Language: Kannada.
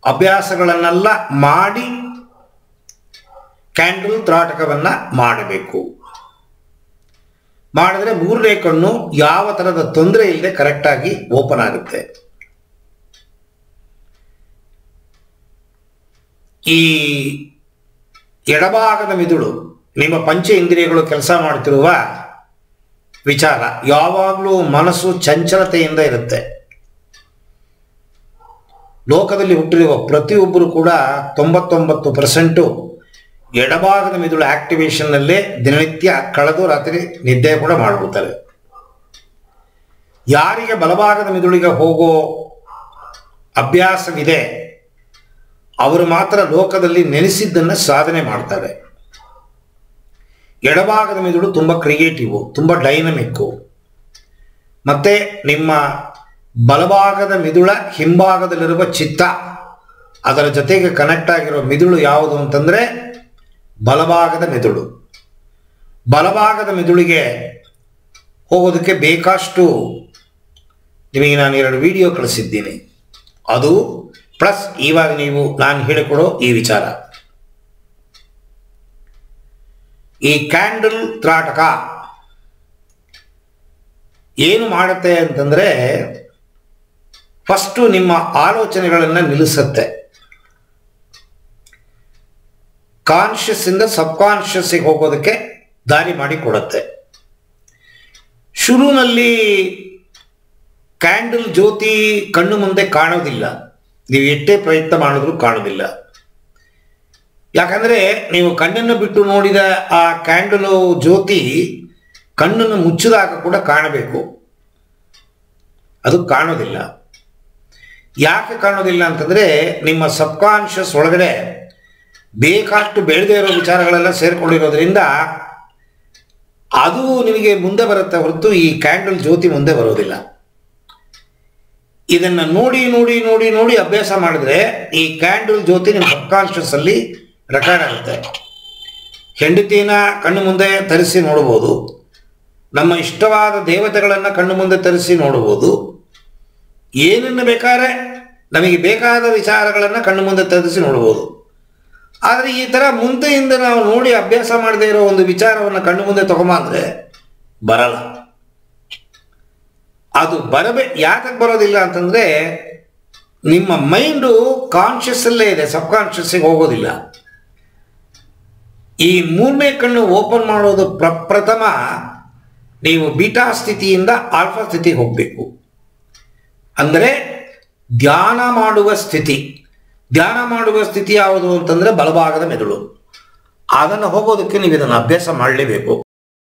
ಅಭ್ಯಾಸಗಳನ್ನೆಲ್ಲ ಮಾಡಿ ಕ್ಯಾಂಡಲ್ ತ್ರಾಟಕವನ್ನು ಮಾಡಬೇಕು. ಮಾಡಿದ್ರೆ ಮೂರನೇ ಕಣ್ಣು ಯಾವ ಥರದ ತೊಂದರೆ ಇಲ್ಲದೆ ಕರೆಕ್ಟಾಗಿ ಓಪನ್ ಆಗುತ್ತೆ. ಈ ಎಡಭಾಗದ ಮಿದುಳು ನಿಮ್ಮ ಪಂಚ ಇಂದ್ರಿಯಗಳು ಕೆಲಸ ಮಾಡ್ತಿರುವ ವಿಚಾರ ಯಾವಾಗಲೂ ಮನಸ್ಸು ಚಂಚಲತೆಯಿಂದ ಇರುತ್ತೆ. ಲೋಕದಲ್ಲಿ ಹುಟ್ಟಿರುವ ಪ್ರತಿಯೊಬ್ಬರು ಕೂಡ 99% ಎಡಭಾಗದ ಮಿದುಳು ಆಕ್ಟಿವೇಶನ್ನಲ್ಲೇ ದಿನನಿತ್ಯ ಕಳೆದು ರಾತ್ರಿ ನಿದ್ದೆ ಕೂಡ ಮಾಡಿಬಿಡ್ತಾರೆ. ಯಾರಿಗೆ ಬಲಭಾಗದ ಮಿದುಳಿಗೆ ಹೋಗೋ ಅಭ್ಯಾಸವಿದೆ ಅವರು ಮಾತ್ರ ಲೋಕದಲ್ಲಿ ನೆನೆಸಿದ್ದನ್ನು ಸಾಧನೆ ಮಾಡ್ತಾರೆ. ಎಡಭಾಗದ ಮಿದುಳು ತುಂಬ ಕ್ರಿಯೇಟಿವು, ತುಂಬ ಡೈನಮಿಕ್ಕು. ಮತ್ತು ನಿಮ್ಮ ಬಲಭಾಗದ ಮಿದುಳ ಹಿಂಭಾಗದಲ್ಲಿರುವ ಚಿತ್ತ, ಅದರ ಜೊತೆಗೆ ಕನೆಕ್ಟ್ ಆಗಿರೋ ಮಿದುಳು ಯಾವುದು ಅಂತಂದರೆ ಬಲಭಾಗದ ಮಿದುಳು. ಬಲಭಾಗದ ಮಿದುಳಿಗೆ ಹೋಗೋದಕ್ಕೆ ಬೇಕಷ್ಟು ನಿಮಗೆ ನಾನು 2 ವಿಡಿಯೋ ಕಳಿಸಿದ್ದೀನಿ. ಅದು ಪ್ಲಸ್ ಇವಾಗ ನಾನು ಹೇಳಿಕೊಡೋ ಈ ವಿಚಾರ. ಈ ಕ್ಯಾಂಡಲ್ ತ್ರಾಟಕ ಏನು ಮಾಡುತ್ತೆ ಅಂತಂದರೆ ಫಸ್ಟು ನಿಮ್ಮ ಆಲೋಚನೆಗಳನ್ನು ನಿಲ್ಲಿಸುತ್ತೆ. ಕಾನ್ಷಿಯಸ್ ಇಂದ ಸಬ್ ಕಾನ್ಷಿಯಸ್ಸಿಗೆ ಹೋಗೋದಕ್ಕೆ ದಾರಿ ಮಾಡಿ ಕೊಡುತ್ತೆ. ಶುರುವಿನಲ್ಲಿ ಕ್ಯಾಂಡಲ್ ಜ್ಯೋತಿ ಕಣ್ಣು ಮುಂದೆ ಕಾಣೋದಿಲ್ಲ, ನೀವು ಎಷ್ಟೇ ಪ್ರಯತ್ನ ಮಾಡಿದ್ರೂ ಕಾಣೋದಿಲ್ಲ. ಯಾಕಂದರೆ ನೀವು ಕಣ್ಣನ್ನು ಬಿಟ್ಟು ನೋಡಿದ ಆ ಕ್ಯಾಂಡಲು ಜ್ಯೋತಿ ಕಣ್ಣನ್ನು ಮುಚ್ಚಿದಾಗ ಕೂಡ ಕಾಣಬೇಕು, ಅದು ಕಾಣೋದಿಲ್ಲ. ಯಾಕೆ ಕಾಣೋದಿಲ್ಲ ಅಂತಂದರೆ ನಿಮ್ಮ ಸಬ್ ಕಾನ್ಷಿಯಸ್ ಒಳಗಡೆ ಬೇಕಷ್ಟು ಬೆಳೆದೇ ಇರೋ ವಿಚಾರಗಳೆಲ್ಲ ಸೇರಿಕೊಂಡಿರೋದ್ರಿಂದ ಅದು ನಿಮಗೆ ಮುಂದೆ ಬರುತ್ತೆ ಹೊರತು ಈ ಕ್ಯಾಂಡಲ್ ಜ್ಯೋತಿ ಮುಂದೆ ಬರೋದಿಲ್ಲ. ಇದನ್ನು ನೋಡಿ ನೋಡಿ ನೋಡಿ ನೋಡಿ ಅಭ್ಯಾಸ ಮಾಡಿದ್ರೆ ಈ ಕ್ಯಾಂಡಲ್ ಜ್ಯೋತಿ ನಿಮ್ಮ ಸಬ್ ಕಾನ್ಷಿಯಸ್ಸಲ್ಲಿ ರೆಕಾರ್ಡ್ ಆಗುತ್ತೆ. ಹೆಂಡತಿನ ಕಣ್ಣು ಮುಂದೆ ತರಿಸಿ ನೋಡ್ಬೋದು, ನಮ್ಮ ಇಷ್ಟವಾದ ದೇವತೆಗಳನ್ನು ಕಣ್ಣು ಮುಂದೆ ತರಿಸಿ ನೋಡ್ಬೋದು, ಏನನ್ನು ಬೇಕಾದ್ರೆ ನಮಗೆ ಬೇಕಾದ ವಿಚಾರಗಳನ್ನು ಕಣ್ಣು ಮುಂದೆ ತರಿಸಿ ನೋಡ್ಬೋದು. ಆದರೆ ಈ ಥರ ಮುಂದೆಯಿಂದ ನಾವು ನೋಡಿ ಅಭ್ಯಾಸ ಮಾಡದೇ ಇರೋ ಒಂದು ವಿಚಾರವನ್ನು ಕಣ್ಣು ಮುಂದೆ ತಗೊಂಬಂದ್ರೆ ಬರಲ್ಲ. ಅದು ಯಾಕೆ ಬರೋದಿಲ್ಲ ಅಂತಂದರೆ ನಿಮ್ಮ ಮೈಂಡು ಕಾನ್ಷಿಯಸ್ಸಲ್ಲೇ ಇದೆ, ಸಬ್ ಕಾನ್ಷಿಯಸ್ಸಿಗೆ ಹೋಗೋದಿಲ್ಲ. ಈ ಮೂರನೇ ಕಣ್ಣು ಓಪನ್ ಮಾಡೋದು ಪ್ರಥಮ ನೀವು ಬೀಟಾ ಸ್ಥಿತಿಯಿಂದ ಆಲ್ಫಾ ಸ್ಥಿತಿಗೆ ಹೋಗಬೇಕು. ಅಂದರೆ ಧ್ಯಾನ ಮಾಡುವ ಸ್ಥಿತಿ. ಧ್ಯಾನ ಮಾಡುವ ಸ್ಥಿತಿ ಯಾವುದು ಅಂತಂದರೆ ಬಲಭಾಗದ ಮೆದುಳು. ಅದನ್ನು ಹೋಗೋದಕ್ಕೆ ನೀವು ಇದನ್ನು ಅಭ್ಯಾಸ ಮಾಡಲೇಬೇಕು.